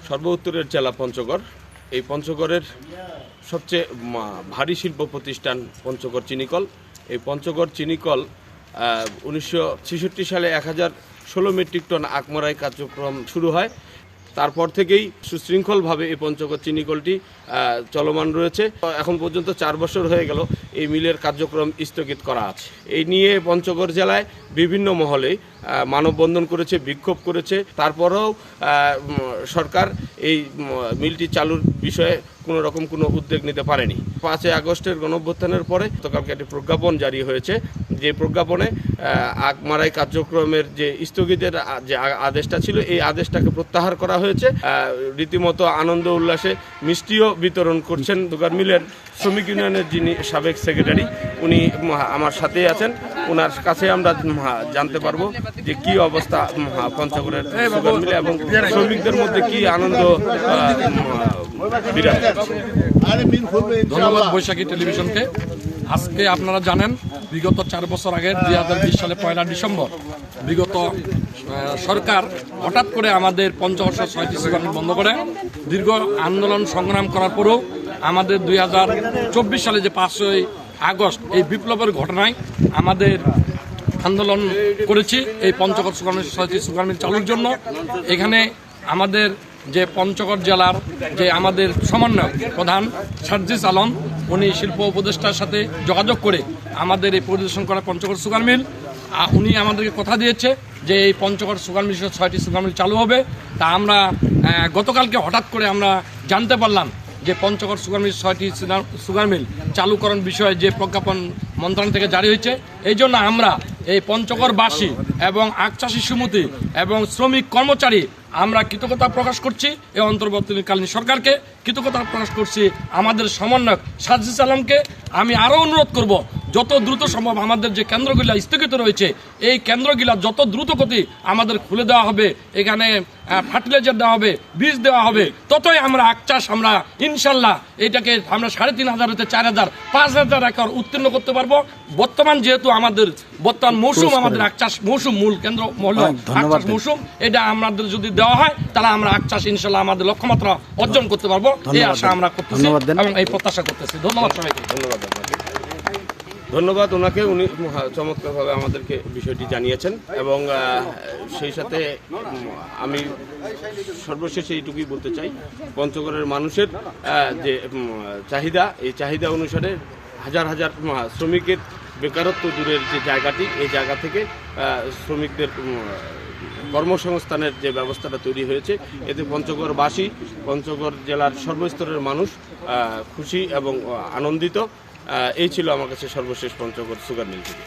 সর্ব উত্তরের জেলা পঞ্চগড়। এই পঞ্চগড়ের সবচেয়ে ভারী শিল্প প্রতিষ্ঠান পঞ্চগড় চিনিকল। এই পঞ্চগড় চিনিকল 1966 সালে 1016 মেট্রিক টন আকমরাই কার্যক্রম শুরু হয়। তারপর থেকেই সুশৃঙ্খলভাবে এই পঞ্চগড় চিনিকলটি চলমান রয়েছে। এখন পর্যন্ত 4 বছর হয়ে গেল এই মিলের কার্যক্রম স্থগিত করা আছে। এই নিয়ে পঞ্চগড় জেলায় বিভিন্ন মহলে মানববন্ধন করেছে, বিক্ষোভ করেছে। তারপরেও সরকার এই মিলটি চালুর বিষয়ে কোনো উদ্যোগ নিতে পারেনি। 5 আগস্টের গণঅভ্যুত্থানের পরে গতকালকে একটি প্রজ্ঞাপন জারি হয়েছে, যে প্রজ্ঞাপনে আকমারাই কার্যক্রমের যে স্থগিতের যে আদেশটা ছিল, এই আদেশটাকে প্রত্যাহার করা হয়েছে। রীতিমতো আনন্দ উল্লাসে মিষ্টিও বিতরণ করছেন সুগার মিলের শ্রমিক ইউনিয়নের যিনি সাবেক সেক্রেটারি, উনি আমার সাথেই আছেন। ওনার কাছে আমরা জানতে পারবো যে কি অবস্থা পঞ্চগড়ের সুগার মিলে এবং শ্রমিকদের মধ্যে কি আনন্দ বিরাজ করছে। ধন্যবাদ বৈশাখী টেলিভিশনকে। আজকে আপনারা জানেন, বিগত 4 বছর আগে 2020 সালে 1 ডিসেম্বর বিগত সরকার হঠাৎ করে আমাদের পঞ্চগড় 6টি সুগার মিল বন্ধ করে দীর্ঘ আন্দোলন সংগ্রাম করার পরেও আমাদের 2024 সালে যে 5ই আগস্ট এই বিপ্লবের ঘটনায় আমাদের আন্দোলন করেছি এই পঞ্চগড় সুগার মিল 6টি সুগার মিল চালুর জন্য। এখানে আমাদের যে পঞ্চগড় জেলার যে আমাদের সমন্বয়ক প্রধান সার্জিস আলম, উনি শিল্প উপদেষ্টার সাথে যোগাযোগ করে আমাদের এই পরিদর্শন করা পঞ্চগড় সুগার মিল, উনি আমাদেরকে কথা দিয়েছে যে এই পঞ্চগড় সুগার মিল 6টি সুগার মিল চালু হবে। তা আমরা গতকালকে হঠাৎ করে আমরা জানতে পারলাম যে পঞ্চগড় সুগার মিল 6টি সুগার মিল চালুকরণ বিষয়ে যে প্রজ্ঞাপন মন্ত্রণালয় থেকে জারি হয়েছে, এই জন্য আমরা এই পঞ্চগড়বাসী এবং আখচাষী সমিতি এবং শ্রমিক কর্মচারী আমরা কৃতজ্ঞতা প্রকাশ করছি। এই অন্তর্বর্তীকালীন সরকারকে কৃতজ্ঞতা প্রকাশ করছি। আমাদের সমন্বয়ক সার্জিস আলমকে আমি আরও অনুরোধ করব, যত দ্রুত সম্ভব আমাদের যে কেন্দ্রগুলা স্থগিত রয়েছে, এই কেন্দ্রগুলা যত দ্রুত গতি আমাদের খুলে দেওয়া হবে, এখানে ফার্টিলাইজার দেওয়া হবে, বীজ দেওয়া হবে, ততই আমরা আখ চাষ আমরা ইনশাল্লাহ এটাকে আমরা 3,500 হতে 4,000 5,000 একর উত্তীর্ণ করতে পারবো। বর্তমান যেহেতু আমাদের বর্তমান মৌসুম, আমাদের আখ চাষ মৌসুম, মূল কেন্দ্র আখ চাষ মৌসুম, এটা আমাদের যদি দেওয়া হয় তাহলে আমরা আখ চাষ ইনশাল্লাহ আমাদের লক্ষ্যমাত্রা অর্জন করতে পারবো, এই আশা আমরা করতেছি এবং এই প্রত্যাশা করতেছি। ধন্যবাদ সবাইকে। ধন্যবাদ ওনাকে, উনি চমৎকারভাবে আমাদেরকে বিষয়টি জানিয়েছেন। এবং সেই সাথে আমি সর্বশেষে এইটুকুই বলতে চাই, পঞ্চগড়ের মানুষের যে চাহিদা, এই চাহিদা অনুসারে হাজার হাজার শ্রমিকের বেকারত্ব দূরের যে জায়গাটি, এই জায়গা থেকে শ্রমিকদের কর্মসংস্থানের যে ব্যবস্থাটা তৈরি হয়েছে, এতে পঞ্চগড়বাসী, পঞ্চগড় জেলার সর্বস্তরের মানুষ খুশি এবং আনন্দিত। এই ছিল আমার কাছে সর্বশেষ পঞ্চগড় সুগার মিল থেকে।